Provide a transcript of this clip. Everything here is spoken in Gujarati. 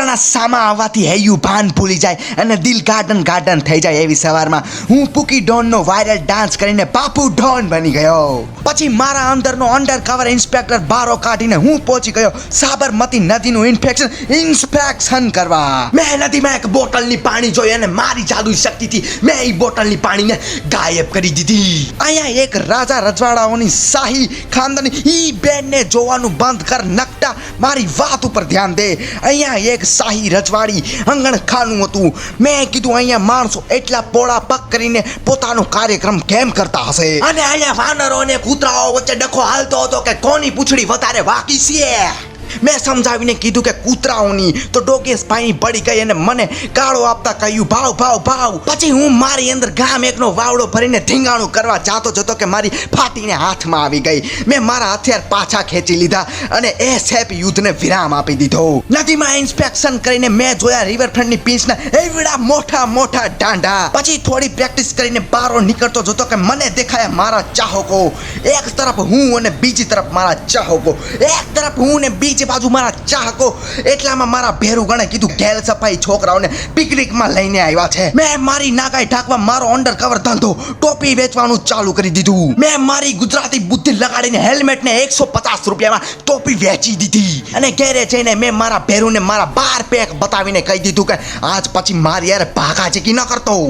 પોતાના સામા આવવાથી હૈયું ભાન ભૂલી જાય અને દિલ ગાર્ડન ગાર્ડન થઈ જાય એવી સવારમાં હું પૂકી ડોનનો વાયરલ ડાન્સ કરીને બાપુ ડોન બની ગયો. પછી મારા અંદરનો અંડરકવર ઇન્સ્પેક્ટર બારો કાઢીને હું પહોંચી ગયો સાબરમતી નદીનું ઇન્સ્પેક્શન કરવા. મેં નદીમાં એક બોટલની પાણી જોઈ અને મારી જાદુઈ શક્તિથી મેં એ બોટલની પાણીને ગાયબ કરી દીધી. અહીંયા એક રાજા રજવાડાઓની શાહી ખાનદાની ઈ બેનને જોવાનું બંધ કર નકટા, મારી વાત ઉપર ધ્યાન દે. અહીંયા એક શાહી રજવાડી અંગણ ખાનું હતું. મેં કીધું અહીંયા માણસો એટલા પોળા પગ કરીને પોતાનો કાર્યક્રમ કેમ કરતા હશે, અને અહીંયા વાનરો અને કૂતરાઓ વચ્ચે ડખો હાલતો હતો કે કોની પૂંછડી વધારે વાકી છે. મેં સમજાવીને કીધું કે કૂતરાઓની, તો ડોગેશ ભાઈ પડી ગઈ અને મને ગાળો આપતા કહ્યું ભાવ ભાવ ભાવ. પછી હું મારી અંદર ગામ એકનો વાવડો ભરીને ધીંગાણું કરવા જાતો જતો કે મારી ફાટીને હાથમાં આવી ગઈ. મેં મારા હથિયાર પાછા ખેંચી લીધા અને એ સેપ યુદ્ધને વિરામ આપી દીધો. નદીમાં ઇન્સ્પેક્શન કરીને મેં જોયા રિવરફ્રન્ટની પીચના એવડા મોટા મોટા દાંડા. પછી થોડી પ્રેક્ટિસ કરીને બારો નીકળતો જતો કે મને દેખાયા મારા ચાહકો. એક તરફ હું અને બીજી તરફ મારા ચાહકો. એક તરફ હું ને બીજી બાજુ મારા ચાહકો. એટલામાં મારા ભેરુ ગણે કીધું ગેલ સફાઈ છોકરાઓને પિકનિકમાં લઈને આવ્યા છે. મેં મારી નાગાઈ ઢાંકવા મારો અંડરકવર ધંધો ટોપી વેચવાનું ચાલુ કરી દીધું. મેં મારી ગુજરાતી બુદ્ધિ લગાડીને હેલ્મેટને 150 રૂપિયામાં ટોપી વેચી દીધી અને ઘેરે જઈને મેં મારા ભેરુને મારા 12 પેક બતાવીને કહી દીધું કે આજ પછી મારી યાર ભાગા ચીકી ન કરતો.